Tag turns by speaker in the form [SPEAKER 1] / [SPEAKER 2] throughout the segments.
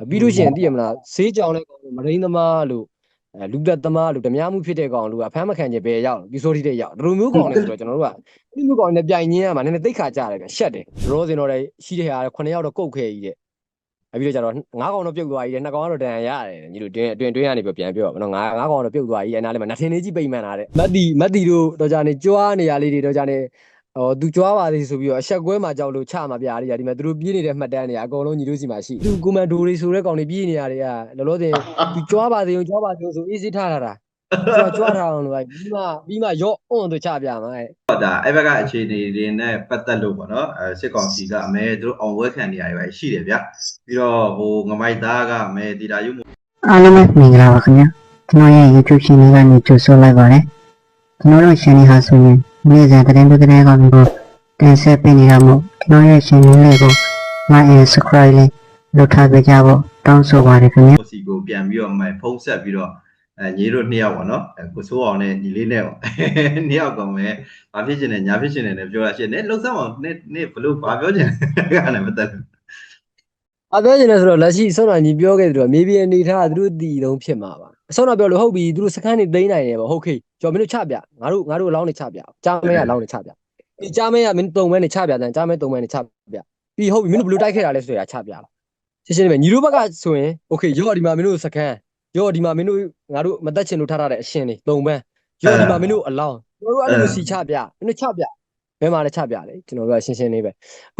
[SPEAKER 1] ပြီးလို့ရှိရင်သိရမလားဈေးကြောင်တဲ့ကောင်မရင်းသမားလို့လူသက်သမားလို့ဓမြမှုဖြစ်တဲ့ကောင်လို့အဖမ်းမခံချင်ပဲရောက်ပြီးစိုးထိတဲ့ရောက်ဒီလိုမျိုးကောင်တွေဆိုတော့ကျွန်တော်တို့ကဒီမျိုးကောင်တွေပြိုင်ရင်းရမှာနည်းနည်းသိခါကြတယ်ဗျရှက်တယ်ရောစင်တော့လည်းရှိတဲ့ဟာ9ယောက်တော့ကုတ်ခဲ့ကြီးတဲ့ပြီးတော့ကျတော့9ကောင်တော့ပြုတ်သွားကြီးတဲ့2ကောင်ကတော့တန်ရတယ်ညီတို့တွင်းကနေပြန်ပြောပါနော်9ကောင်တော့ပြုတ်သွားကြီးအဲ့နားလေးမှာနှထင်းလေးကြီးပိတ်မှန်လာတဲ့မတ်တီတို့တော့ကြနေကြွားနေရလေးတွေတော့ကြနေသူကြွားပါသေးဆိုပြီးတော့အဆက်ကွဲမှာကြောက်လို့ချမှာပြရည်ဒီမှာသူတို့ပြေးနေတဲ့မှတ်တမ်းတွေအကုန်လုံးညီတို့စီမှာရှိသူကွန်မန်ဒိုတွေဆိုတဲ့ကောင်တွေပြေးနေရတယ်လောလောဆယ်သူကြွားပါသေးဆိုအေးစစ်ထားတာကြွားထားအောင်လို့ပြီးမှရော့အွန်တို့ချပြမှာ
[SPEAKER 2] ဒါအဲ့ဘက်ကအခြေအနေတွေနဲ့ပတ်သက်လို့ပေါ့နော်စစ်ကောင်စီကအမဲသူတို့အောင်ဝဲခံနေရပဲရှိတယ်ဗျပြီးတော့ဟိုငမိုက်သားကအမဲတီတာယူ
[SPEAKER 3] အားလုံးပဲမင်္ဂလာပါခင်ဗျာကျွန်တော်ရဲ့ YouTube channel ကနေကြိုဆိုလိုက်ပါတယ်ကျွန်တော်တို့ channel ဟာဆိုရင်နေ့စဉ်သတင်းတွေသတင်းကောင်းတွေကိုတင်ဆက်ပေးနေတာမို့ကျွန်တော်ရဲ့ channel လေးကို like and subscribe လေးလုပ်ထားပေးကြဖို့တောင်းဆိုပါတယ်ခင်ဗျာစ
[SPEAKER 2] ီကိုပြန်ပြီးတော့ဖုံးဆက်ပြီးတော့ညီတို့2ယောက်ပေါ့နော်ကိုစိုးအောင်နဲ့ညီလေးနဲ့ပေါ့2ယောက်ကမဲ့ဘာဖြစ်ချင်တယ်ညာဖြစ်ချင်တယ်လည်းပြောရရှင်းနဲ့လှုပ်ဆောင်အောင်နဲ့ဘလို့ဘာပြောချင်လဲကလည်းမသက်ဘူးပ
[SPEAKER 1] ြောချင်တယ်ဆိုတော့လက်ရှိဆောင်းတော်ညီပြောခဲ့တယ်မြေပြင်အနေထားသူတို့တည်လုံးဖြစ်မှာပါဆောင်းတော်ပြောလို့ဟုတ်ပြီသူတို့စခန်းနေသိမ်းနိုင်တယ်ပေါ့ဟုတ်ကဲ့ကျော်မင်းတို့ချပြငါတို့အလောင်းနေချပြကြားမဲအလောင်းနေချပြဒီကြားမဲကမင်း3မဲနေချပြတယ်ကြားမဲ3မဲနေချပြပြီးဟုတ်ပြီမင်းတို့ဘလို့တိုက်ခဲ့တာလဲဆိုတာချပြရှင်းပဲညီတို့ဘက်ကဆိုရင်โอเคရော့ဒီမှာမင်းတို့စခန်းရော့ဒီမှာမင်းတို့ငါတို့မသက်ချင်လို့ထားတဲ့အရှင်တွေ3ပန်းရော့ဒီမှာမင်းတို့အလောင်းကျွန်တော်တို့အဲ့လိုစီချပြမင်းတို့ချပြဘယ်မှာလဲချပြလေကျွန်တော်တို့ကရှင်းလေးပဲအခု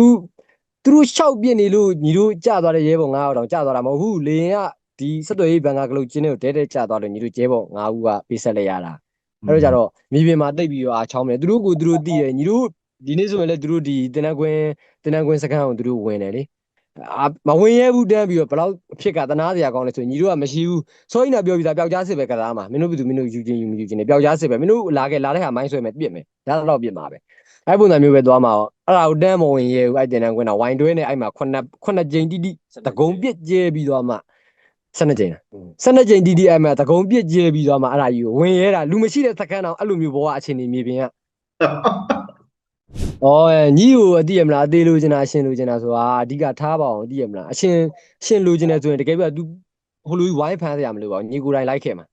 [SPEAKER 1] သူတို့6ပြစ်နေလို့ညီတို့ကြာသွားတဲ့ရဲဘော်9ယောက်တောင်ကြာသွားတာမဟုတ်ဘူးလေရင်ကဒီစက်တော်ရေးဘန်ကကလုတ်ကျင်းတွေကိုတဲကြာသွားလို့ညီတို့ရဲဘော်9ဦးကပေးဆက်လိုက်ရတာအဲ့တော့ကြတော့မြေပြင်မှာတိတ်ပြီးတော့အားချောင်းတယ်သူတို့ကိုသူတို့တည်တယ်ညီတို့ဒီနေ့ဆိုရင်လည်းသူတို့ဒီတင်နကွင်းစခန်းကိုသူတို့ဝင်တယ်လေမဝင်ရဲဘူးတန်းပြီးတော့ဘယ်လောက်အဖြစ်ကတနာစရာကောင်းလဲဆိုညီတို့ကမရှိဘူးစောကြီးနာပြောပြီးသားပျောက်ကြားစစ်ပဲကစားမှာမင်းတို့ဘယ်သူမင်းတို့ယူချင်းယူမယူချင်းနဲ့ပျောက်ကြားစစ်ပဲမင်းတို့လာတဲ့ဟာမိုင်းဆွဲမယ်ပြစ်မယ်ဒါတော့ပြစ်မှာပဲအဲ့ပုံစံမျိုးပဲသွားမှာရောအဲ့ဒါကိုတန်းမဝင်ရဲဘူးအဲ့တင်တန်းကွင်းတော့ဝိုင်တွဲနဲ့အဲ့မှာခုနှစ်ကြိမ်တိတိတကုံပြစ်ကျဲပြီးသွားမှ12ကြိမ်12ကြိမ်တိတိအဲ့မှာတကုံပြစ်ကျဲပြီးသွားမှအဲ့ဒါကြီးကိုဝင်ရဲတာလူမရှိတဲ့စခန်းတော့အဲ့လိုမျိုးဘောကအခြေအနေမြေပြင်ကညီကိုအတိရမလားအသေးလိုချင်တာအရှင်လိုချင်တာဆိုတာအဓိကထားပါအောင်အတိရမလားအရှင်လိုချင်တယ်ဆိုရင်တကယ်ပြသူဟိုလိုဝိုင်းဖမ်းစရာမလိုပါဘူးညီကိုယ်တိုင်လိုက်ခဲ့မှာ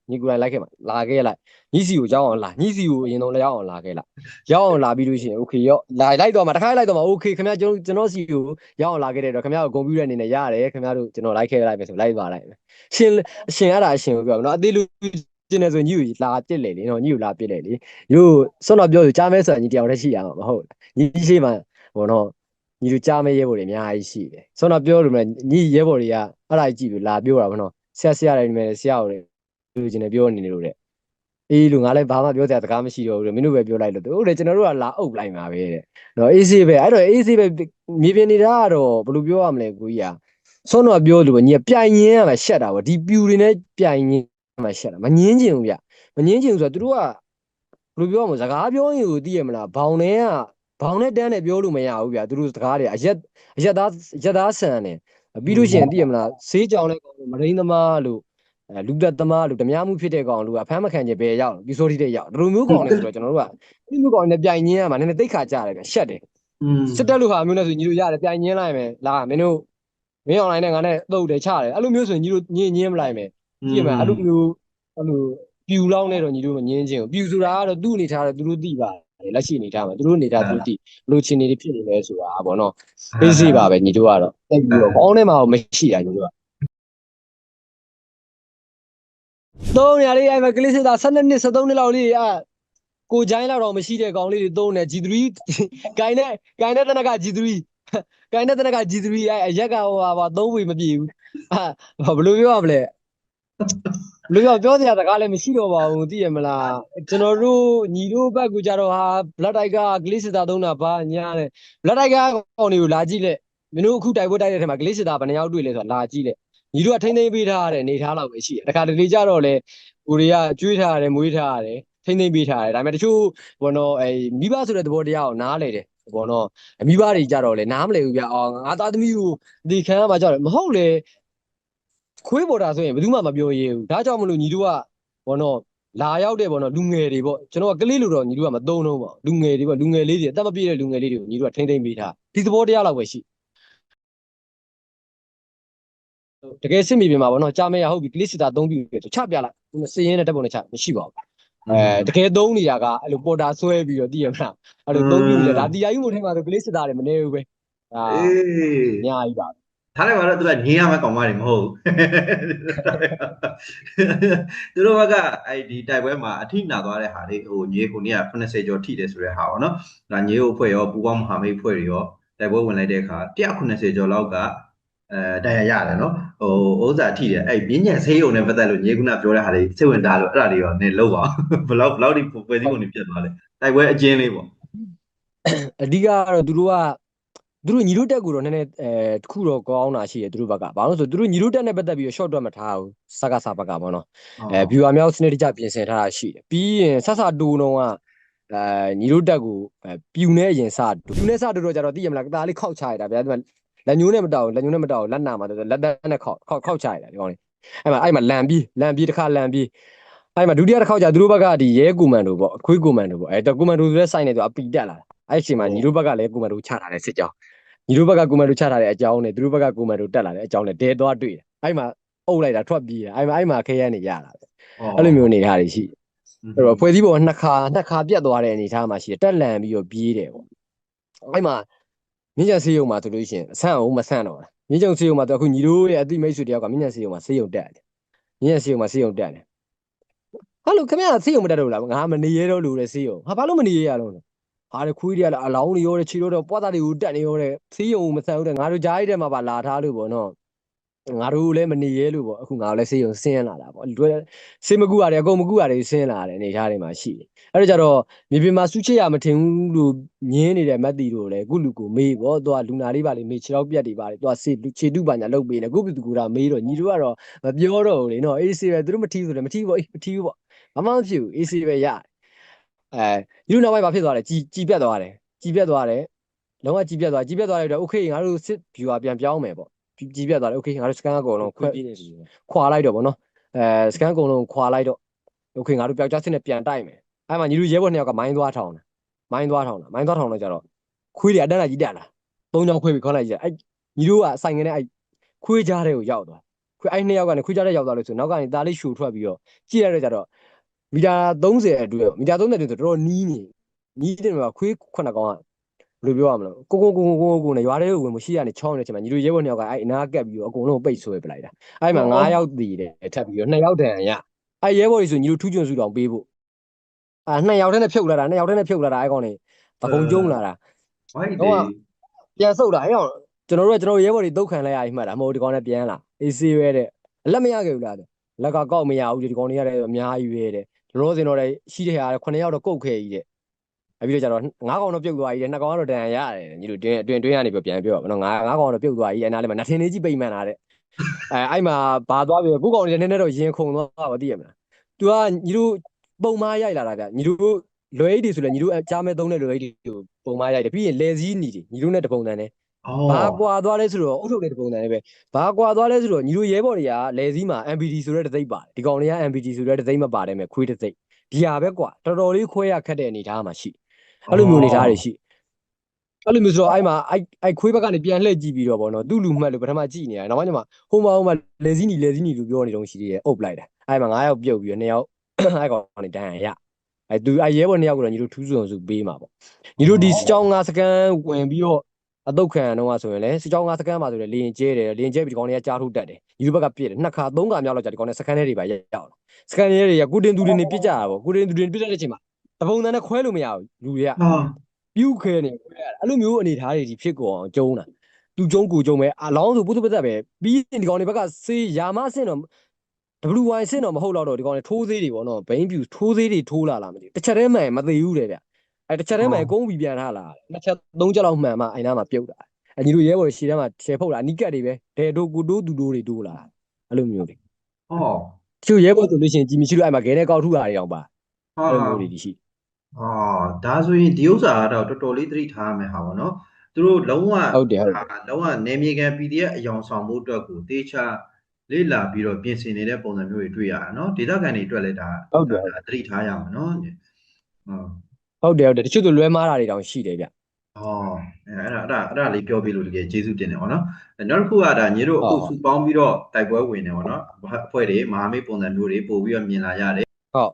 [SPEAKER 1] လာခဲ့လိုက်ညီစီကိုရောက်အောင်လာညီစီကိုအရင်ဆုံးလည်းရောက်အောင်လာခဲ့လိုက်ရောက်အောင်လာပြီးလို့ရှိရင်โอเคရောလိုက်တော့မှာတစ်ခါလိုက်တော့မှာโอเคခင်ဗျာကျွန်တော်စီကိုရောက်အောင်လာခဲ့တဲ့တော့ခင်ဗျာကိုဂုဏ်ပြုတဲ့အနေနဲ့ရတယ်ခင်ဗျာတို့ကျွန်တော်လိုက်ခဲ့လိုက်မယ်ဆိုလိုက်သွားလိုက်မယ်အရှင်အဲ့ဒါအရှင်ကိုပြောနော်အသေးလိုကျင်းနေဆိုညီကိုလာပြစ်လေလေနော်ညီကိုလာပြစ်လေလေရို့ဆွမ်းတော်ပြောဆိုကြားမဲဆိုရင်ညီတယောက်တည်းရှိရမှာမဟုတ်ညီရှိမှဘောနော်ညီတို့ကြားမဲရဲဘော်တွေအများကြီးရှိတယ်ဆွမ်းတော်ပြောလို့မလဲညီရဲဘော်တွေကအဲ့ဒါကြည့်ပြီးလာပြောတာဘောနော်ဆရာတွေနဲ့ဆရာတို့လူချင်းတွေပြောနေလို့တဲ့အေးလူငါလည်းဘာမှပြောစရာစကားမရှိတော့ဘူးမင်းတို့ပဲပြောလိုက်လို့ဟုတ်တယ်ကျွန်တော်တို့ကလာအုပ်လိုက်မှာပဲတဲ့နော်အေးဆေးပဲအဲ့တော့အေးဆေးပဲမြေပြင်နေတာကတော့ဘယ်လိုပြောရမလဲကိုကြီးကဆွမ်းတော်ပြောလို့ပဲညီကပြိုင်ရင်းရမှာရှက်တာပေါ့ဒီပြူတွေနဲ့ပြိုင်ရင်းမှာရှက်တာမငင်းချင်ဘူးဗျမငင်းချင်ဘူးဆိုတော့သူတို့ကဘယ်လိုပြောမလဲစကားပြောရင်ကိုသိရမလားဘောင်နဲ့တန်းနဲ့ပြောလို့မရဘူးဗျသူတို့စကားတွေအရက်သားဆန်တယ်ပြီးလို့ရှိရင်သိရမလားဈေးကြောင်တဲ့ကောင်မရင်းသမားလို့လူသက်သမားလို့ဓမြမှုဖြစ်တဲ့ကောင်လို့အဖမ်းမခံချင်ပဲရောက်ပြီးစိုးထိတဲ့ရောက်ဒီလိုမျိုးကောင်တွေဆိုတော့ကျွန်တော်တို့ကဒီမျိုးကောင်တွေနဲ့ပြိုင်ရင်းရမှာနည်းနည်းသိခါကြတယ်ဗျရှက်တယ်စစ်တက်လို့ဟာမျိုးနဲ့ဆိုညီတို့ရတယ်ပြိုင်ရင်းလိုက်မယ်လာမင်းတို့မင်းအွန်လိုင်းနဲ့ငါနဲ့တုတ်တယ်ချတယ်အဲ့လိုမျိုးဆိုရင်ညီတို့ညင်းမလိုက်မယ်ကြည့်မှာအဲ့လိုမျိုးအဲ့လိုပြူလောင်းနဲ့တော့ညီတို့မညင်းချင်းဘူးပြူဆိုတာကတော့သူ့အနေထားတော့သူတို့သိပါတယ်လက်ရှိအနေထားမှာသူတို့အနေထားသူတို့သိဘလို့ချင်းနေဖြစ်နေလဲဆိုတာပေါ့နော်သိစေပါပဲညီတို့ကတော့အဲ့ပြီးတော့ကောင်းထဲမှာမရှိတာညီတို့ကသုံးရလေးအဲ့မှာကလေးစစ်သား12နှစ်13နှစ်လောက်လေးကိုချိုင်းလောက်တော့မရှိတဲ့ကောင်လေးတွေသုံးတယ် G3 ဂိုင်းတဲ့တနက G3 ဂိုင်းတဲ့တနက G3 အဲ့အရက်ကဟိုဟာ3ဝေမပြည့်ဘူးဘယ်လိုပြောရမလဲလူပြောစရာစကားလည်းမရှိတော့ပါဘူးသိရမလားကျွန်တော်တို့ညီတို့ဘက်ကကြတော့ဟာ Blood Tiger ကလေးစစ်သားသုံးတာဘာညာလဲ Blood Tiger ကောင်တွေကိုလာကြည့်လက်မင်းတို့အခုတိုက်ပွဲတိုက်တဲ့ထဲမှာကလေးစစ်သားဘယ်နှယောက်တွေ့လဲဆိုတာလာကြည့်လက်ညီတို့ကထိမ့်သိမ်းပေးထားတဲ့အနေထားလောက်ပဲရှိတယ်တခါတလေကြတော့လေကိုတွေကကျွေးထားရတယ်မွေးထားရတယ်ထိမ့်သိမ်းပေးထားတယ်ဒါပေမဲ့တချို့ဘောနော်မိဘဆိုတဲ့သဘောတရားကိုနားလေတယ်ဘောနော်မိဘတွေကြတော့လေနားမလဲဘူးဗျငါသားသမီးကိုဒီခံရမှာကြတော့မဟုတ်လေခွေးပေါ်တာဆိုရင်ဘယ်သူမှမပြောရဲဘူးဒါကြောင့်မလို့ညီတို့ကဘောနော်လာရောက်တဲ့ဘောနော်လူငယ်တွေပေါ့ကျွန်တော်ကကလေးလိုတော့ညီတို့ကမသုံးတော့ပေါ့လူငယ်တွေပေါ့လူငယ်လေးတွေအသက်မပြည့်တဲ့လူငယ်လေးတွေကိုညီတို့ကထိမ့်သိမ်းပေးထားဒီသဘောတရားလောက်ပဲရှိ တကယ်စစ်မြေပြင်မှာပေါ့နော်ကြာမရဟုတ်ပြီကလစ်စစ်တာသုံးပြီးချပြလိုက်စည်ရင်းနဲ့တက်ပုံနဲ့ချမရှိပါဘူးတကယ်သုံးနေတာကအဲ့လိုပေါ်တာဆွဲပြီးတော့တည်ရမလားအဲ့လိုသုံးပြီးလေဒါတရားယူမို့ထဲမှာဆိုကလစ်စစ်တာတွေမနေဘူးပဲဒါ
[SPEAKER 2] အေး
[SPEAKER 1] အများကြီးပါ
[SPEAKER 2] ထားလိုက်ပါတော့သူကငင်းရမယ့်ကောင်မတွေမဟုတ်ဘူးသူတို့ဘက်ကအဲ့ဒီတိုက်ပွဲမှာအထိနာသွားတဲ့ဟာတွေဟိုညီကိုနေက80ကျော်ထိတယ်ဆိုတဲ့ဟာပေါ့နော်ဒါညီကိုအဖွဲ့ရောပူပေါင်းမဟာမိတ်အဖွဲ့တွေရောတိုက်ပွဲဝင်လိုက်တဲ့အခါ180ကျော်လောက်ကတရားရတယ်နော်ဟိုဥစ္စာထိတယ်အဲ့မြင်းညံဆေးရုံနဲ့ပတ်သက်လို့ညီကုနာပြောတဲ့ဟာတွေစိတ်ဝင်စားလို့အဲ့ဒါတွေရောနေလို့ပါဘလောက်ဒီပွဲစည်းပုံတွေပြတ်သွားလဲတိုက်ပွဲအကျဉ်းလေးပေါ့
[SPEAKER 1] အဓိကကတော့သူတို့ညီတို့တက်ကိုတော့နည်းနည်းတခုတော့ကောင်းတာရှိတယ်သူတို့ဘက်ကဘာလို့ဆိုသူတို့ညီတို့တက်နဲ့ပတ်သက်ပြီးတော့ short တော့မထားဘူးစကားစာဘက်ကပေါ့နော်viewer များစနစ်တကျပြင်ဆင်ထားတာရှိတယ်ပြီးရင်ဆဆတူတော့ကညီတို့တက်ကိုပြူနေအရင်စတူပြူနေစတူတော့ကြတော့သိရမလားဒါလေးခောက်ချရတာဗျာလက်ညိုးနဲ့မတောက်လက်နာမှာလက်တက်နဲ့ခောက်ချရတာဒီကောင်လေးအဲ့မှာလန်ပြီးတစ်ခါလန်ပြီးအဲ့မှာဒုတိယတစ်ခေါက်ကျသူတို့ဘက်ကဒီရဲကူမန်ဒိုပေါ့အခွေးကူမန်ဒိုပေါ့အဲ့တော့ကူမန်ဒိုဆိုတဲ့ site နဲ့သူအပီတက်လာတာအဲ့အချိန်မှာညီတို့ဘက်ကလည်းကူမန်ဒိုချထားတယ်စစ်ကြောင်းညီတို့ဘက်ကကူမန်ဒိုချထားတဲ့အကြောင်းနဲ့သူတို့ဘက်ကကူမန်ဒိုတက်လာတဲ့အကြောင်းနဲ့ဒဲသွားတွေ့တယ်အဲ့မှာအုပ်လိုက်တာထွက်ပြေးတယ်အဲ့မှာခဲရနေရတာပဲအဲ့လိုမျိုးအနေထားတွေရှိအဲ့တော့ဖွဲ့စည်းပုံနှစ်ခါပြတ်သွားတဲ့အနေထားမှာရှိတယ်တက်လန်ပြီးတော့ပြေးတယ်ပေါ့အဲ့မှာမြင့်ကျဆေးရုံမှာဆိုလို့ရှိရင်အဆန့်အောင်မဆန့်တော့လားမြင့်ကျဆေးရုံမှာတော့အခုညီတို့ရဲ့အသိမိတ်ဆွေတယောက်ကမြင့်ကျဆေးရုံမှာဆေးရုံတက်တယ်မြင့်ကျဆေးရုံမှာဆေးရုံတက်တယ်ဟာလို့ခင်ဗျာဆေးရုံမတက်တော့လားငါမနေရတော့လို့လေဆေးရုံဟာဘာလို့မနေရရတော့ဟာလေခွေးတွေကလည်းအလောင်းတွေရောတဲ့ခြေတော့ပွားသားတွေကိုတက်နေရောတဲ့ဆေးရုံမဆန်ဘူးတဲ့ငါတို့ကြားရတဲ့မှာပါလာထားလို့ပေါ့နော်ငါတို့လည်းမနေရဲလို့ပေါ့အခုငါတို့လည်းဆေးရုံဆင်းလာတာပေါ့ဆေးမကူရတယ်အကုန်မကူရတယ်ဆင်းလာတယ်အနေထားတွေမှာရှိတယ်အဲ့တော့ကြတော့မြေပြင်မှာစူးချရမထင်ဘူးလို့ညင်းနေတဲ့မက်တီတို့လည်းခုလူကိုမေးပေါ့သူကလူနာလေးပါလေမေးခြေထောက်ပြတ်တွေပါလေသူကခြေတုပါညာလုတ်ပေးနေခုပြည်သူကမေးတော့ညီတို့ကတော့မပြောတော့ဘူးလေနော်အေးဆေးပဲသူတို့မထီးဆိုလည်းမထီးပေါ့အေးမထီးဘူးပေါ့ဘာမှမဖြစ်ဘူးအေးဆေးပဲရယူနောက်ပိုင်းမှာဖြစ်သွားတယ်ကြီးပြတ်သွားတယ်လုံးဝကြီးပြတ်သွားတယ်တော့โอเคငါတို့စစ် viewer ပြန်ပြောင်းမယ်ပေါ့ကြီးပြတ်သွားတယ်โอเคငါတို့ scan အကုန်လုံးခွဲခွာလိုက်တော့ဗောနော်scan အကုန်လုံးခွာလိုက်တော့โอเคငါတို့ပျောက်ကြားစစ်နဲ့ပြန်တိုက်မယ်အဲ့မှာညီတို့ရဲဘော်နှစ်ယောက်ကမိုင်းသွားထောင်တော့ကြတော့ခွေးတွေအတန်းလိုက်ကြီးတက်လာသုံးချောင်းခွေးပြီးခေါင်းလိုက်ကြီးအဲ့ညီတို့ကဆိုင်ငင်းနဲ့အဲ့ခွေးကြားတွေကိုရောက်သွားခွေးအဲ့နှစ်ယောက်ကနေခွေးကြားတဲ့ရောက်သွားလို့ဆိုနောက်ကနေသားလေးရှူထွက်ပြီးတော့ကြည့်ရတဲ့ကြတော့မီတာ30အတွင်းဆိုတော်တော်နီးတယ်မှာခွေးခုနှစ်ကောင်ကဘယ်လိုပြောရမလဲကိုနဲ့ရွာထဲကိုဝင်မရှိရနေချောင်းနေတဲ့အချိန်မှာညီတို့ရဲဘော်နှစ်ယောက်ကအဲ့အနာကပ်ပြီးတော့အကုန်လုံးပိတ်ဆွဲပလိုက်တာအဲ့မှာ9ယောက်တည်တယ်ထပ်ပြီးတော့2ယောက်တန်ရအဲ့ရဲဘော်တွေဆိုညီတို့ထူးချွန်စုတောင်ပေးဖို့2ယောက်တန်းနဲ့ဖြုတ်လာတာအဲ့ကောင်နေပကုံကျုံလာတာ
[SPEAKER 2] ဟုတ်တယ်
[SPEAKER 1] ပြန်ဆုတ်တာအဲ့ကောင်ကျွန်တော်ရဲဘော်တွေတုတ်ခံလိုက်ရပြီမှတ်တာမဟုတ်ဒီကောင်နဲ့ပြန်လာအေးဆေးပဲတဲ့အလက်မရခဲ့ဘူးလားလက်ကကောက်မရဘူးဒီကောင်တွေကလည်းအများကြီးပဲတဲ့လောစင်တော့လည်းရှိတဲ့ဟာ9ယောက်တော့ကုတ်ခဲကြီးတဲ့အဲ့ပြီးတော့ကျတော့9ကောင်တော့ပြုတ်သွားကြီးတဲ့2ကောင်ကတော့ဒဏ်ရာရတယ်ညီတို့တွင်းကနေပြန်ပြောပါနော်9ကောင်တော့ပြုတ်သွားကြီးအဲ့နားလေးမှာနထင်းလေးကြီးပိတ်မှန်တာတဲ့အဲ့မှာဘာသွားပြီကိုကောင်တွေနည်းနည်းတော့ရင်ခုန်သွားပါသိရမလား तू ကညီတို့ပုံမားရိုက်လာတာဗျညီတို့လွယ်အိတ်တွေဆိုလည်းညီတို့ကြားမဲသုံးတဲ့လွယ်အိတ်တွေကိုပုံမားရိုက်တယ်ပြီးရင်လေစည်းညီတွေညီတို့နဲ့တပုံတန်နဲ့ဘာကွာသွားလဲဆိုတော့အုတ်ထုတ်တဲ့တပုံတန်နဲ့ပဲဘာကွာသွားလဲဆိုတော့ညီတို့ရဲဘော်တွေကလေစည်းမှာ MPD ဆိုတဲ့တသိပ်ပါတယ်ဒီကောင်တွေက MPD ဆိုတဲ့တသိပ်မပါတယ်မဲ့ခွေးတသိပ်ဒီဟာပဲကွာတော်တော်လေးခွဲရခက်တဲ့အနေထားမှာရှိအဲ့လိုမျိုးအနေထားတွေရှိအဲ့လိုမျိုးဆိုတော့အဲ့မှာအဲ့ခွေးဘက်ကနေပြန်လှည့်ကြည့်ပြီးတော့ဗောနော်သူ့လူမှတ်လို့ပထမကြည့်နေရတယ်နောက်မှဟိုမှာလေစည်းညီလို့ပြောနေတော့ရှိသေးတယ်အုပ်လိုက်တာအဲ့မှာ9ယောက်ပြုတ်ပြီးတော့2ယောက်အဲ့ကောင်ကနေတန်းရအဲ့သူရဲဘော်2ယောက်ကတော့ညီတို့ထူးစွန်စုပေးမှာပေါ့ညီတို့ဒီစကြောင်း5စကန်ဝင်ပြီးတော့အတုတ်ခံတော့ဆိုရင်လည်းစကြောင်း5စကန်မှာဆိုရင်လေရင်ကျဲတယ်လေရင်ကျဲပြီးဒီကောင်တွေကကြားထုတ်တတ်တယ်ညီတို့ဘက်ကပြစ်တယ်2ခါ3ခါမြောက်လောက်ကြာဒီကောင်တွေစကန်တွေပါရောက်လာစကန်တွေကကုတင်သူတွေနေပြစ်ကြတာပေါ့ကုတင်သူတွေပြစ်တဲ့အချိန်မှာတပုံတန်နဲ့ခွဲလို့မရဘူးလူတွေကပြူးခဲနေခွဲရတာအဲ့လိုမျိုးအနေထားတွေဒီဖြစ်ကုန်အောင်ကျုံးတာသူကျုံးကိုကျုံးပဲအလောင်းဆိုပုတ်ပတ်ပဲပြီးဒီကောင်တွေဘက်ကစေးရာမအဆင့်တော့ WY ဆင့်တော့မဟုတ်တော့ဒီကောင်တွေထိုးသေးတွေပေါ့နော်ဘိန်းပြူထိုးသေးတွေထိုးလာလားမသိဘူးတစ်ချက်တည်းမှန်မသေးဘူးလေဗျအဲ့တစ်ချက်တည်းမှန်ကုန်းပြီးပြန်ထားလာနှစ်ချက်သုံးချက်လောက်မှန်မှအဲ့နားမှာပြုတ်တာအညီတို့ရဲဘော်ရှည်တန်းမှာရှယ်ဖုတ်လာအနီးကပ်တွေပဲဒဲတို့ကိုတိုးသူတို့တွေတိုးလာအဲ့လိုမျိုးတွေတချို့ရဲဘော်ဆိုလို့ရှိရင်ကြည်မရှိလို့အဲ့မှာဂဲနဲ့ကောက်ထုတာတွေအောင်ပါအဲ့လိုမျိုးတွေရှိဒ
[SPEAKER 2] ါဆိုရင်ဒီဥစ္စာကတော့တော်တော်လေးသတိထားရမယ်ဟာပေါ့နော်သူတို့လုံးဝနေမြေကန် PDF အယောင်ဆောင်မှုအတွက်ကိုတေချာလေ့လာပြီးတော့ပြင်ဆင်နေတဲ့ပုံစံမျိုးတွေတွေ့ရတာနော်ဒေသခံတွေအတွက်လည်းဒါသတိထားရမှာနော်ဟ
[SPEAKER 1] ုတ်တယ်တချို့ဆိုလွဲမားတာတွေတောင်ရှိတယ်ဗျ
[SPEAKER 2] အဲ့ဒါလေးပြောပြလို့တကယ်ကျေးဇူးတင်တယ်ဗောနော်နောက်တစ်ခုကဒါညီတို့အခုစုပေါင်းပြီးတော့တိုက်ပွဲဝင်နေဗောနော်အဖွဲ့တွေမဟာမိတ်ပုံစံမျိုးတွေပို့ပြီးတော့မြင်လာရတယ်
[SPEAKER 1] ဟုတ်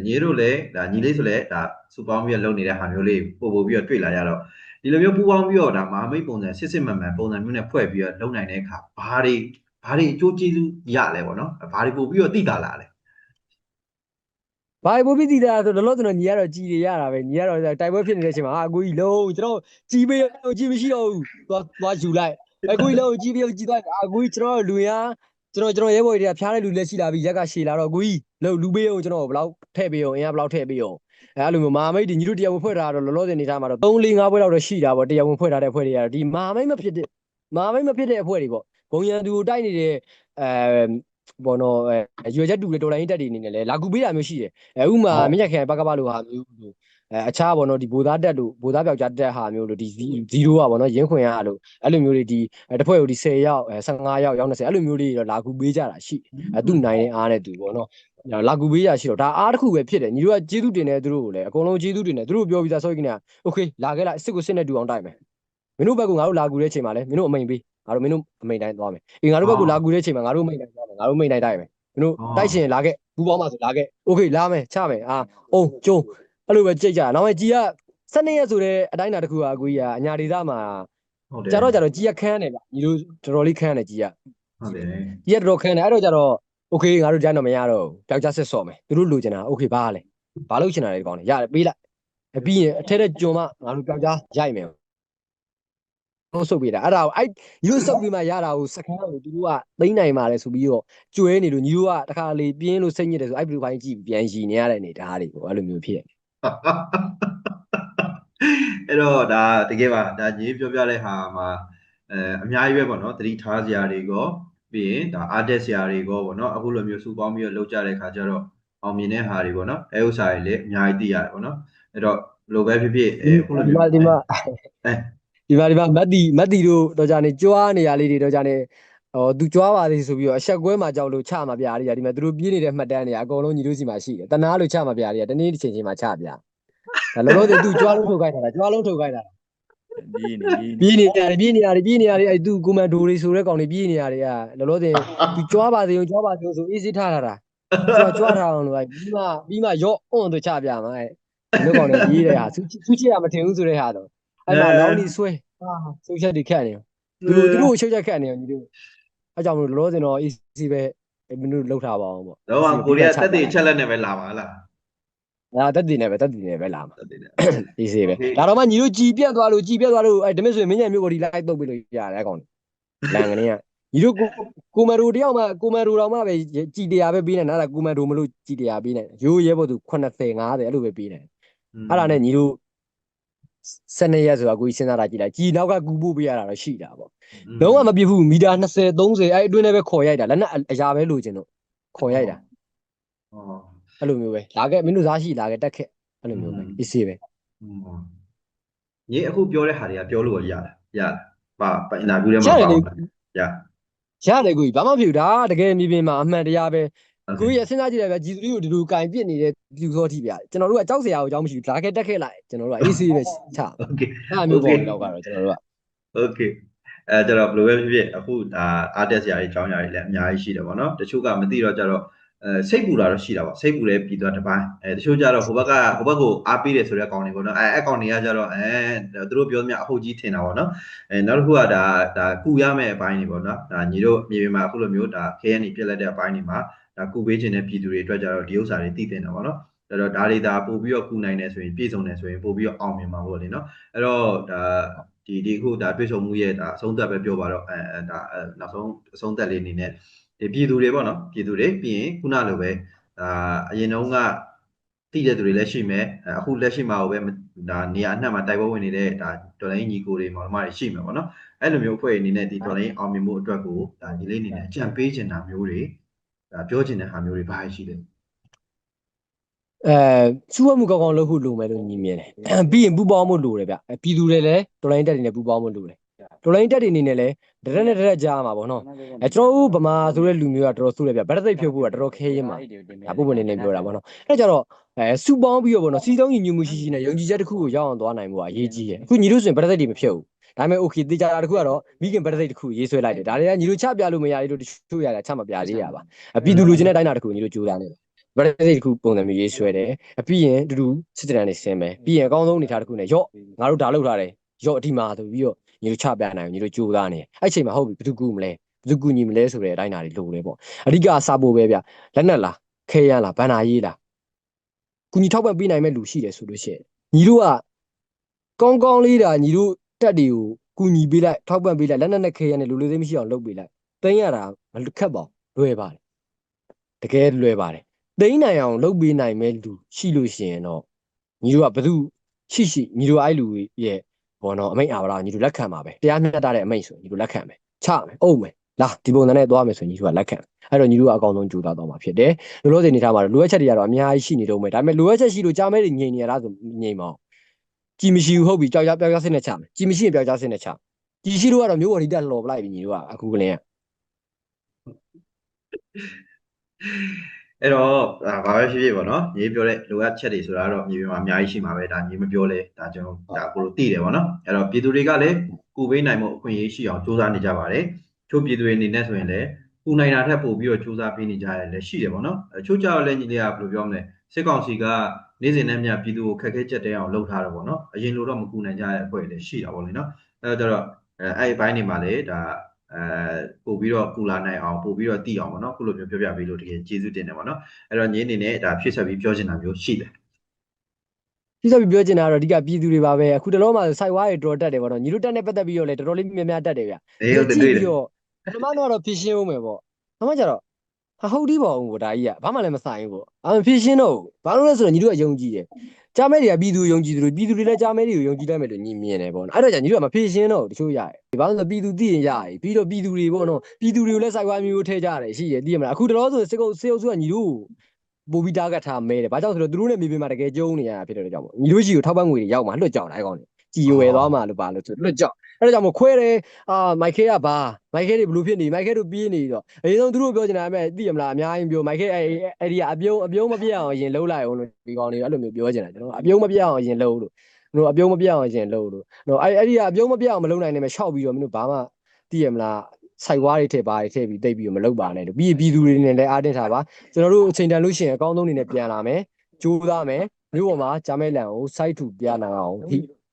[SPEAKER 2] ညီတို့လည်းဒါညီလေးဆိုလည်းဒါစုပေါင်းပြီးတော့လုပ်နေတဲ့ဟာမျိုးလေးပို့ပြီးတော့တွေ့လာရတော့ဒီလိုမျိုးပူးပေါင်းပြီးတော့ဒါမဟာမိတ်ပုံစံစစ်မှန်ပုံစံမျိုးနဲ့ဖွဲ့ပြီးတော့လုပ်နိုင်တဲ့အခါဘာတွေအကျိုးကျေးဇူးရလဲဗောနော်ဘာတွေပို့ပြီးတော့သိတာလာလဲ
[SPEAKER 1] ဘာပို့ပြီးတည်တာဆိုလောလောဆယ်တော့ညီကတော့ကြည်ရရတာပဲညီကတော့တိုက်ပွဲဖြစ်နေတဲ့အချိန်မှာအကိုကြီးလုံးကျွန်တော်ကြည်ပေးကြည်မရှိတော့ဘူးသွားယူလိုက်အကိုကြီးလုံးကြည်ပေးကြည်သွားအကိုကြီးကျွန်တော်လူရကျွန်တော်ရဲဘော်တွေကဖျားတဲ့လူလက်ရှိလာပြီးရက်ကရှည်လာတော့အကိုကြီးလုံးလူပေးအောင်ကျွန်တော်ဘယ်လောက်ထည့်ပေးအောင်အင်အားဘယ်လောက်ထည့်ပေးအောင်အဲ့လိုမျိုးမာမိတ်ဒီညီတို့တရားဝင်ဖွဲ့ထားတော့လောလောဆယ်နေထားမှာတော့3 4 5ပွဲလောက်တော့ရှိတာပေါ့တရားဝင်ဖွဲ့ထားတဲ့အဖွဲ့တွေကတော့ဒီမာမိတ်မဖြစ်တဲ့အဖွဲ့တွေပေါ့ဘုံရန်သူကိုတိုက်နေတဲ့ဘောနော်ရွေချက်တူလေတော်လိုင်းတက်တွေအနေနဲ့လဲလာကူပေးတာမျိုးရှိတယ်ဥမာမြညက်ခဲပကပလိုဟာမျိုးလို့အခြားဘောနော်ဒီဘိုးသားတက်လို့ဘိုးသားပြောက်ကြားတက်ဟာမျိုးလို့ဒီ0ကဘောနော်ရင်းခွင်ရလို့အဲ့လိုမျိုးတွေဒီတစ်ဖွဲ့ကိုဒီ10ယောက်15ယောက်20အဲ့လိုမျိုးတွေတော့လာကူပေးကြတာရှိသူ့နိုင်တဲ့အားနဲ့သူဘောနော်လာကူပေးရရှိတော့ဒါအားတစ်ခုပဲဖြစ်တယ်ညီတို့ကကျေးဇူးတင်တယ်သူတို့ကိုလည်းအကုန်လုံးကျေးဇူးတင်တယ်သူတို့ပြောပြီးသားဆိုရင်ကโอเคလာခဲ့လိုက်စစ်ကိုစစ်နဲ့တူအောင်တိုက်မယ်မင်းတို့ဘက်ကငါတို့လာကူတဲ့အချိန်မှာလဲမင်းတို့အမိန်ပေးငါတို့မင်းတို့အမိန်တိုင်းသွားမယ်ငါတို့ဘက်ကလာကူတဲ့အချိန်မှာငါတို့အမိန်တိုင်းသွားမယ်ငါတို့အမိန်တိုင်းတိုက်မယ်မင်းတို့တိုက်ရှင်လာခဲ့ပူပေါင်းပါဆိုလာခဲ့โอเคလာမယ်ချမယ်အုံကျုံအဲ့လိုပဲကြိတ်ကြနောက်မှကြီးက12ရက်ဆိုတဲ့အတိုင်းအတာတစ်ခုကအကူကြီးကအညာဒေသမှာကြတော့ကြီးကခန်းတယ်ဗျညီတို့တော်တော်လေးခန်းတယ်ကြီးကဟ
[SPEAKER 2] ုတ်တယ်
[SPEAKER 1] ကြီးကတော်တော်ခန်းတယ်အဲ့တော့ကြတော့โอเคငါတို့ကြတော့မရတော့ဘူးတောက်ကြဆက်စော့မယ်သူတို့လိုချင်တာโอเคဘာလဲဘာလို့ချင်တာလဲဒီကောင်လေရတယ်ပေးလိုက်ပြီးရင်အထက်တဲ့ကြုံမှငါတို့တောက်ကြရိုက်မယ်ဟုတ်ဆုပ်ပေးတာအဲ့ဒါကိုအဲ့ညီတို့ဆုပ်ပြီးမှရတာကိုစကန်ကိုသူတို့ကသိမ့်နိုင်ပါလေဆိုပြီးတော့ကျွဲနေလို့ညီတို့ကတခါလေပြင်းလို့စိတ်ညစ်တယ်ဆိုအဲ့ဘလူးပိုင်းကြည့်ပြန်ရည်နေရတဲ့အနေဒါတွေပေါ့အဲ့လိုမျိုးဖြစ်အ
[SPEAKER 2] ဲ့တော့ဒါတကယ်ပါဒါညီပြောပြတဲ့ဟာမှာအများကြီးပဲပေါ့နော်သတိထားစရာတွေကောပြီးရင်ဒါအားတက်စရာတွေကောပေါ့နော်အခုလိုမျိုးစုပေါင်းပြီးတော့လုပ်ကြတဲ့ခါကျတော့အောင်မြင်တဲ့ဟာတွေပေါ့နော်အဲဥစ္စာတွေလည်းအများကြီးသိရတယ်ပေါ့နော်အဲ့တော့ဘလိုပဲဖြစ်ဖြစ်အ
[SPEAKER 1] ခုလိုမျိုးဒီမှာမတ်တီတို့တော့ကြာနေကြွားနေရလေးတွေတော့ကြာနေသူကြွားပါသေးဆိုပြီးတော့အဆက်ကွဲမှာကြောက်လို့ချမှာပြရည်ဒီမှာသူတို့ပြေးနေတဲ့မှတ်တမ်းတွေအကုန်လုံးညီတို့စီမှာရှိတယ်တနာလို့ချမှာပြရည်တနေ့တစ်ချိန်ချင်းမှာချပြဒါလောလောဆယ်သူကြွားလုံးထုတ်ခိုင်းတာကြွားလုံးထုတ်ခိုင်းတာပြေးနေရတယ်အဲ့သူကွန်မန်ဒိုတွေဆိုတဲ့ကောင်တွေပြေးနေရတယ်လောလောဆယ်သူကြွားပါသေးဆိုအေးစစ်ထားတာကြွားထားအောင်လို့ပြီးမှရော့အွန်တို့ချပြမှာအဲ့တို့ကောင်တွေပြေးတဲ့ဟာသူချစ်တာမထင်ဘူးဆိုတဲ့ဟာတော့အဲ့မှာလောင်းဒီဆွဲဆုတ်ချက်တွေခက်နေသူတို့ရှုပ်ချက်ခက်နေညီတို့အဲ့ကြောင့်မလို့လောစင်တော့ easy ပဲမင်းတို့လှုပ်ထားပါအောင်ပေါ့တ
[SPEAKER 2] ော့ကိုရီးယားတက်တည်ချက်လက်နဲ့ပဲလာပါလားတ
[SPEAKER 1] က်တည်နေပဲလာမှာeasy ပဲဒါတော့မှညီတို့ကြည်ပြတ်သွားလို့အဲ့ဒါမဲ့ဆိုရင်မင်းညံမျိုးကိုဒီ live တုတ်ပြီးလို့ရတယ်အဲ့ကောင်လန်ကနေကညီတို့ကိုမန်ဒိုတယောက်မှကိုမန်ဒိုတော့မှပဲကြည်တရားပဲပေးနေနားကိုမန်ဒိုမလို့ကြည်တရားပေးနေရိုးရဲဖို့သူ80 50အဲ့လိုပဲပေးနေအဲ့ဒါနဲ့ညီတို့12ရက်ဆိုတာကိုကြီးစဉ်းစားတာကြည့်လိုက်ကြီးနောက်ကကူပို့ပေးရတာတော့ရှိတာပေါ့လုံးဝမပြစ်ဘူးမီတာ20 30အဲ့အတွင်းနဲ့ပဲခေါ်ရိုက်တာလက်နက်အရာပဲလိုချင်တော့ခေါ်ရိုက်တာအဲ့လိုမျိုးပဲလာခဲ့မင်းတို့သားရှိလာခဲ့တက်ခဲ့အဲ့လိုမျိုးပဲ easy ပဲ
[SPEAKER 2] ညီအခုပြောတဲ့ဟာတွေကပြောလို့ရတယ်ပါအင်တာဗျူးထဲမှာ
[SPEAKER 1] ရတယ်ကိုကြီးဘာမှမဖြစ်ဘူးဒါတကယ်မြေပြင်မှာအမှန်တရားပဲကိုကြီးစဉ်းစားကြည့်လိုက်ပဲဂျီ3ကိုဒီလိုကင်ပစ်နေတဲ့ပြူစောတိဗျာကျွန်တော်တို့ကကြောက်စရာကိုအကြောင်းမရှိဘူးလာခဲ့တက်ခဲ့လိုက်ကျွန်တော်တို့က easy ပဲချ
[SPEAKER 2] โอเค
[SPEAKER 1] အဲ့မျိုးပေါ့တော့ကတော့ကျွန်တော်တို့ကโ
[SPEAKER 2] อเคကျွန်တော်ဘယ်လိုပဲဖြစ်ဖြစ်အခုဒါအားတက်စရာတွေအကြောင်းအရာတွေလည်းအများကြီးရှိတယ်ပေါ့နော်တချို့ကမသိတော့ကြတော့စိတ်ပူတာတော့ရှိတာပေါ့စိတ်ပူလဲပြီးသွားတစ်ပိုင်းတချို့ကြတော့ဟိုဘက်ကိုအားပေးတယ်ဆိုတဲ့ကောင်တွေပေါ့နော်အဲ့ကောင်တွေကကြတော့သူတို့ပြောသမျှအဟုတ်ကြီးထင်တာပေါ့နော်နောက်တစ်ခုကဒါကုရမယ့်အပိုင်းတွေပေါ့နော်ဒါညီတို့မြေပြင်မှာအခုလိုမျိုးဒါ KN ပြက်လက်တဲ့အပိုင်းတွေမှာဒါကုပေးခြင်းတဲ့ပြည်သူတွေအတွက်ကြတော့ဒီဥစ္စာတွေသိတင်တာပေါ့နော်အဲ့တော့ဒါတွေဒါပို့ပြီးတော့ကုနိုင်တယ်ဆိုရင်ပြည့်စုံတယ်ဆိုရင်ပို့ပြီးတော့အောင်မြင်မှာပေါ့လေနော်အဲ့တော့ဒါဒီခုဒါတွေ့ဆုံမှုရဲ့ဒါအဆုံးသက်ပဲပြောပါတော့ဒါနောက်ဆုံးအဆုံးသက်လေးအနေနဲ့ဒီပြည်သူတွေပေါ့နော်ပြည်သူတွေပြီးရင်ခုနလိုပဲဒါအရင်တုန်းကတည်တဲ့သူတွေလည်းရှိမယ်အခုလက်ရှိမှာပဲဒါနေရာအနှံ့မှာတိုက်ပွဲဝင်နေတဲ့ဒါတော်လိုင်းညီကိုတွေမောင်နှမတွေရှိမယ်ပေါ့နော်အဲ့လိုမျိုးအဖွဲ့အနေနဲ့ဒီတော်လိုင်းအောင်မြင်မှုအတွက်ကိုဒါဒီလေးအနေနဲ့အကြံပေးချင်တာမျိုးတွေဒါပြောချင်တဲ့ဟာမျိုးတွေဘာရှိလဲစ
[SPEAKER 1] ူးဝမှုကောင်းကောင်းလုပ်ဖို့လိုမယ်လို့ညီမြင်တယ်ပြီးရင်ပူပေါင်းမှုလိုတယ်ဗျပြည်သူတွေလည်းတော်လိုင်းတက်တွေနဲ့ပူပေါင်းမှုလိုတယ်တော်လိုင်းတက်တွေအနေနဲ့လည်းတရက်နဲ့တရက်ကြားမှာပေါ့နော်ကျွန်တော်တို့ဗမာဆိုတဲ့လူမျိုးကတော်တော်ဆိုးတယ်ဗျဗတ်သိပ်ဖြုတ်ဖို့ကတော်တော်ခဲရင်မှာဒါပုံမှန်နေပြောတာပေါ့နော်အဲ့ကြတော့ စုပေါင်းပြီးတော့ဗောနော်စီတုံးညီညွတ်မှုရှိနဲ့ယုံကြည်ချက်တစ်ခုကိုရောက်အောင်သွားနိုင်မှုကအရေးကြီးတယ်အခုညီတို့ဆိုရင်ပရိသတ်တွေမဖြစ်ဘူးဒါပေမဲ့ okay တေချာတာတစ်ခုကတော့မိခင်ပရိသတ်တစ်ခုရေးဆွဲလိုက်တယ်ဒါတွေကညီတို့ချပြလို့မရသေးလို့တချို့ရတာချမပြသေးရပါပြည်သူလူချင်းတဲ့တိုင်းတာတစ်ခုညီတို့ကြိုးစားနေပရိသတ်တစ်ခုပုံစံမျိုးရေးဆွဲတယ်ပြီးရင်တူတူစစ်တမ်းတွေဆင်းမယ်ပြီးရင်အကောင်းဆုံးအနေထားတစ်ခုနဲ့ရော့ငါတို့ဒါလုပ်ထားတယ်ရော့အဒီမှာဆိုပြီးတော့ညီတို့ချပြနိုင်ညီတို့ကြိုးစားနေအဲ့ချိန်မှာဟုတ်ပြီဘယ်သူကူမလဲဘယ်သူကူညီမလဲဆိုတဲ့အတိုင်းတာတွေလိုတယ်ပေါ့အဓိကစာဖို့ပဲဗျလက်နက်လားခဲရလားဘန္နာရေးလားကူညီထောက်ပံ့ပေးနိုင်မဲ့လူရှိတယ်ဆိုလို့ရှိရင်ညီတို့ကကောင်းကောင်းလေးတာညီတို့တက်တွေကိုကူညီပေးလိုက်ထောက်ပံ့ပေးလိုက်လက်နက်နဲ့ခဲရနဲ့လူလူသိမရှိအောင်လုပ်ပေးလိုက်တင်းရတာမခက်ပါဘူးလွယ်ပါတယ်တကယ်လွယ်ပါတယ်တင်းနိုင်အောင်လုပ်ပေးနိုင်မဲ့လူရှိလို့ရှိရင်တော့ညီတို့ကဘယ်သူရှိညီတို့အဲ့လူရဲ့ဘောနော်အမိတ်အာဝရညီတို့လက်ခံပါပဲတရားမျှတတဲ့အမိတ်ဆိုညီတို့လက်ခံမယ်ချမယ်အုံးမယ်လာဒီပုံစံနဲ့သွားမယ်ဆိုညီတို့ကလက်ခံအဲ့တော့ညီတို့ကအကောင်းဆုံးကြိုးစားတော့မှာဖြစ်တယ်လောလောဆယ်နေထားမှာလိုအပ်ချက်တွေကတော့အများကြီးရှိနေတော့မယ်ဒါပေမဲ့လိုအပ်ချက်ရှိလို့ကြားမဲတွေငြိမ်နေရတာဆိုငြိမ်မအောင်ကြည်မရှိဘူးဟုတ်ပြီကြောက်ကြပြောက်ကြစစ်နဲ့ချမယ်ကြည်မရှိရင်ပြောက်ကြစစ်နဲ့ချကြည်ရှိလို့ကတော့မျိုးပေါ်ဒီတက်လှော်ပလိုက်ပြီညီတို့ကအခုကလေးက
[SPEAKER 2] အဲ့တော့ဘာပဲဖြစ်ဖြစ်ပေါ့နော်ညီပြောတဲ့လိုအပ်ချက်တွေဆိုတာတော့ညီမှာအများကြီးရှိမှာပဲဒါညီမပြောလဲဒါကျွန်တော်ဒါကိုလိုသိတယ်ပေါ့နော်အဲ့တော့ပြည်သူတွေကလည်းကူပေးနိုင်မှုအခွင့်အရေးရှိအောင်စူးစမ်းနေကြပါတယ်ချို့ပြည်သူတွေအနေနဲ့ဆိုရင်လည်းကူနိုင်တာထက်ပိုပြီးတော့စူးစမ်းပေးနေကြရတယ်လည်းရှိတယ်ပေါ့နော်ချို့ကြောက်လည်းညီလေးကဘယ်လိုပြောမလဲစစ်ကောင်စီကနေ့စဉ်နဲ့မျှပြည်သူကိုခက်ခဲကြက်တဲအောင်လုပ်ထားတယ်ပေါ့နော်အရင်လိုတော့မကူနိုင်ကြတဲ့အဖွဲ့လည်းရှိတာပေါ့လေနော်အဲ့တော့အဲ့ဒီဘိုင်းတွေမှာလည်းဒါပို့ပြီးတော့ကူလာနိုင်အောင်ပို့ပြီးတော့တည်အောင်ပေါ့နော်ခုလိုမျိုးပြောပြပေးလို့တကယ်ကျေးဇူးတင်တယ်ပေါ့နော်အဲ့တော့ညီအနေနဲ့ဒါဖြစ်ဆက်ပြီးပြောချင်တာမျိုးရှိတယ်ပ
[SPEAKER 1] ြီးတော့ပြောချင်တာတော့အဓိကပြည်သူတွေပါပဲအခုတလောမှာစိုက်ဝါးတွေတော်တက်တယ်ပေါ့နော်ညီတို့တက်နဲ့ပတ်သက်ပြီးတော့လည်းတော်တော်လေးများများတက်တယ်ဗျ
[SPEAKER 2] ဟုတ်တယ်တွေ့တယ်
[SPEAKER 1] ပြီးတော့ပထမတော့ဖြစ်ရှင်းအောင်မယ်ပေါ့အမှကျတော့ဟုတ်ဒီပေါ့ဟိုဒါကြီးကဘာမှလည်းမဆိုင်ဘူးပေါ့ဖြစ်ရှင်းတော့ဘာလို့လဲဆိုတော့ညီတို့ကယုံကြည်တယ်ကြားမဲတွေကပြည်သူယုံကြည်တယ်လို့ပြည်သူတွေလည်းကြားမဲတွေကိုယုံကြည်လိုက်မယ်လို့ညီမြင်တယ်ပေါ့နော်အဲ့တော့ညီတို့ကမဖြစ်ရှင်းတော့တချို့ရတယ်ဘာလို့လဲဆိုပြည်သူသိရင်ရတယ်ပြီးတော့ပြည်သူတွေပေါ့နော်ပြည်သူတွေကိုလည်းစိုက်ဝါးမျိုးထည့်ကြတယ်ရှိတယ်သိရမလားအခုတလောဆိုစစ်အုပ်စုကညီတို့ပို့ပြီးတားကထားမဲတယ်ဘာကြောင့်ဆိုတော့သူတို့နဲ့မြေပြင်မှာတကယ်ကျုံနေရတာဖြစ်တဲ့ကြောင့်ပေါ့ညီတို့ရှိကိုထောက်ပံ့ငွေတွေရောက်မှာလွတ်ကြောင်လိုက်ကောင်တယ်ကြည်ဝယ်သွားမှာလို့ပါလို့ဆိုလွတ်ကြောင်အဲ့ဒါကြောင့်မခွဲတယ်မိုက်ခဲကဘာမိုက်ခဲတွေဘလို့ဖြစ်နေမိုက်ခဲတို့ပြေးနေတော့အရင်ဆုံးသူတို့ပြောချင်တာအမဲ့သိရမလားအများကြီးပြောမိုက်ခဲအဲ့ဒီကအပြုံးမပြတ်အောင်အရင်လှုပ်လိုက်အောင်လို့ဒီကောင်တွေအဲ့လိုမျိုးပြောချင်တာကျွန်တော်အပြုံးမပြတ်အောင်အရင်လှုပ်လို့တို့အပြုံးမပြတ်အောင်အရင်လှုပ်လို့တို့အဲ့ဒီကအပြုံးမပြတ်အောင်မလှုပ်နိုင်နေမဲ့ရှောက်ပြီးတော့မင်းတို့ဘာမှသိရမလားစိုက်ဝါးတွေထည့်ပါတွေထည့်ပြီးတိတ်ပြီးတော့မလုပ်ပါနဲ့လို့ပြီးပြည်သူတွေနဲ့လည်းအားတင်းထားပါကျွန်တော်တို့အချိန်တန်လို့ရှိရင်အကောင်းဆုံးအနေနဲ့ပြန်လာမယ်ကြိုးစားမယ်မြို့ပေါ်မှာဂျာမဲလန်ကိုစိုက်ထူပြနိုင်အောင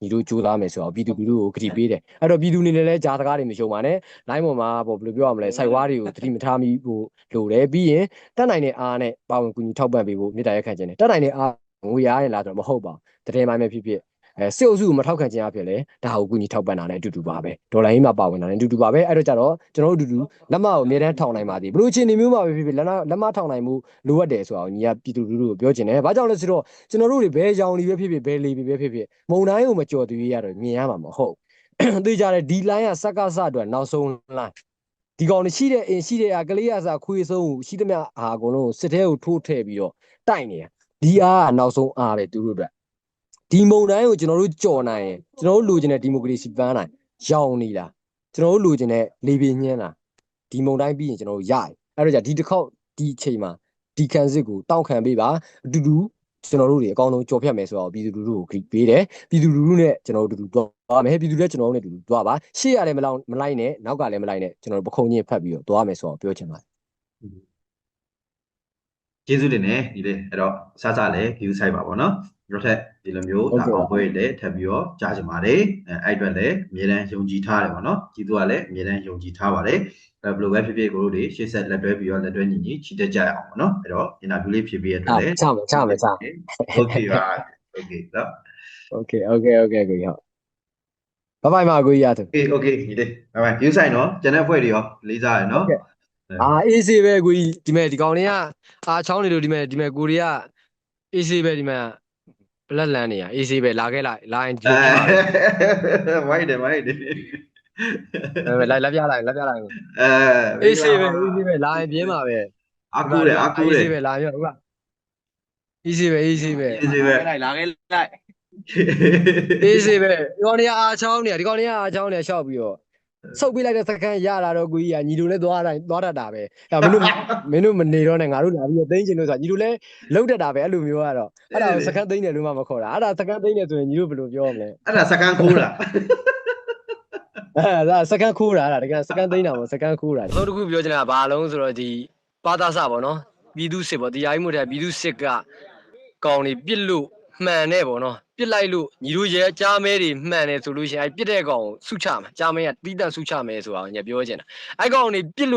[SPEAKER 1] ်ညီတို့ကြိုးစားမယ်ဆိုတော့ပြည်သူလူထုကိုဂရုပေးတယ်အဲ့တော့ပြည်သူနေလည်းဂျာစကားတွေမရှုံပါနဲ့လိုင်းပေါ်မှာပေါ့ဘယ်လိုပြောရမလဲစိုက်ဝါးတွေကိုသတိမထားမိဖို့လိုတယ်ပြီးရင်တက်နိုင်တဲ့အားနဲ့ပါဝင်ကူညီထောက်ပံ့ပေးဖို့မြေတားရက်ခံခြင်းနဲ့တက်နိုင်တဲ့အားငွေရရင်လားဆိုတော့မဟုတ်ပါဘူးတကယ်မှပဲဖြစ်ဖြစ်စစ်အုပ်စုကိုမထောက်ခံခြင်းအဖြစ်လဲဒါကိုကူညီထောက်ပံ့တာနဲ့အတူတူပါပဲဒေါ်လာရင်းမှာပါဝင်တာနဲ့အတူတူပါပဲအဲ့တော့ကြတော့ကျွန်တော်တို့အတူတူလက်မကိုအမြဲတမ်းထောင်နိုင်ပါသည်ဘလို့အခြေအနေမျိုးမှာပဲဖြစ်ဖြစ်လက်မထောင်နိုင်မှုလိုအပ်တယ်ဆိုတော့ညီကပြည်သူလူထုကိုပြောချင်တယ်ဘာကြောင့်လဲဆိုတော့ကျွန်တော်တို့တွေဘယ်ကြောင်လီပဲဖြစ်ဖြစ်ဘယ်လီပဲဖြစ်ဖြစ်မုံတိုင်းကိုမကြော်သေးရတော့မြင်ရမှာမဟုတ်သိကြတယ်ဒီ line ကစက္ကစအတွက်နောက်ဆုံး line ဒီကောင်ရှိတဲ့အင်ရှိတဲ့အကလေးအစားခွေးဆုံးရှိသမျှအားအကုန်လုံးစစ်ထဲကိုထိုးထည့်ပြီးတော့တိုက်နေရဒီအားကနောက်ဆုံးအားပဲသူတို့အတွက်ဒီမုံတိုင်းကိုကျွန်တော်တို့ကြော်နိုင်ရင်ကျွန်တော်တို့လိုချင်တဲ့ဒီမိုကရေစီပန်းနိုင်ရောင်နေလားကျွန်တော်တို့လိုချင်တဲ့လေပင်ညင်းလားဒီမုံတိုင်းပြီးရင်ကျွန်တော်တို့ရတယ်အဲ့တော့じゃဒီတစ်ခေါက်ဒီအချိန်မှာဒီခံစစ်ကိုတောင့်ခံပေးပါအတူတူကျွန်တော်တို့တွေအကောင်းဆုံးကြော်ဖြတ်မယ်ဆိုတော့ပြည်သူလူထုကိုပေးတယ်ပြည်သူလူထုနဲ့ကျွန်တော်တို့အတူတူသွားမယ်ပြည်သူလည်းကျွန်တော်တို့နဲ့အတူတူသွားပါရှေ့ရတယ်မလိုက်နဲ့နောက်ကလည်းမလိုက်နဲ့ကျွန်တော်တို့ပခုံးချင်းဖတ်ပြီးတော့သွားမယ်ဆိုတော့ပြောချင်ပါတယ်
[SPEAKER 2] ကျေးဇူးတင်တယ်ဒီလေအဲ့တော့စလည်း view site ပါပေါ့နော်တို့ထက်ဒီလိုမျိုးဒါအောင်ပွဲလည်းထပ်ပြီးတော့ကြားချင်ပါတယ်အဲ့အတွက်လည်းအမြဲတမ်းယုံကြည်ထားတယ်ပေါ့နော်ကြည်သူကလည်းအမြဲတမ်းယုံကြည်ထားပါတယ်ဘယ်လိုပဲဖြစ်ဖြစ်ကိုတို့တွေရှေ့ဆက်လက်တွဲပြီးတော့လက်တွဲညီချီတက်ကြရအောင်ပေါ့နော်အဲ့တော့ interview လေးဖြစ်ပြီးရတဲ့လည်းခ
[SPEAKER 1] ျမယ်
[SPEAKER 2] okay ပါ okay နော်
[SPEAKER 1] okay ကိုကြီးဟုတ်ဘိုင်မှာကိုကြီးရတယ်
[SPEAKER 2] okay ဒီလေဘိုင် view site နော်ကျန်တဲ့အဖွဲ့တွေရောလေးစားရနော်အ
[SPEAKER 1] ေးစေးပဲကိုကြီးဒီမဲ့ဒီကောင်တွေကချောင်းနေလို့ဒီမဲ့ကိုရီးယားအေးစေးပဲဒီမဲ့ဘလက်လန်နေရအေးစေးပဲလာခဲ့လိုက်လာရင်ဒီမ
[SPEAKER 2] ိုက်တယ်လ
[SPEAKER 1] က်ပြလိုက်အေးစေးပဲလာရင်ပြင်းပါပဲအ
[SPEAKER 2] ကူတယ်အ
[SPEAKER 1] ေးစေးပဲလာရောဟုတ်ကအေးစေးပဲလာခဲ့လိုက်အေးစေးပဲဒီကောင်တွေကချောင်းနေဒီကောင်တွေကချောင်းနေရှောက်ပြီးတော့ ဆုတ်ပြလိုက်တဲ့စကန်ရလာတော့ကိုကြီးကညီတို့လည်းသွားတတ်တာပဲအဲ့မင်းတို့မနေတော့နဲ့ငါတို့လာပြီးတော့သိန်းချင်လို့ဆိုတာညီတို့လည်းလုံးတက်တာပဲအဲ့လိုမျိုးကတော့အဲ့ဒါကိုစကန်သိန်းတယ်လို့မှမခေါ်တာအဲ့ဒါစကန်သိန်းတယ်ဆိုရင်ညီတို့ဘယ်လိုပြောမလဲ
[SPEAKER 2] အဲ့ဒါစကန်ခိုးတာ
[SPEAKER 1] အဲ့ဒါစကန်ခိုးတာအဲ့ဒါတကယ်စကန်သိန်းတာမဟုတ်စကန်ခိုးတာအဆုံးတစ်ခုပြောချင်တာဘာလုံးဆိုတော့ဒီပါသားစပေါ့နော်ပြည်သူစစ်ပေါ့တရားကြီးမှုတဲ့ပြည်သူစစ်ကကောင်နေပြစ်လို့မှန်နဲ့ပေါ့နော်ပြစ်လိုက်လို့ညီတို့ရဲကြားမဲတွေမှန်တယ်ဆိုလို့ရှိရင်အဲ့ပြစ်တဲ့ကောင်ကိုစုချမှာကြားမဲကတီးတန့်စုချမယ်ဆိုတာကိုညပြောချင်တာအဲ့ကောင်နေပြစ်လို့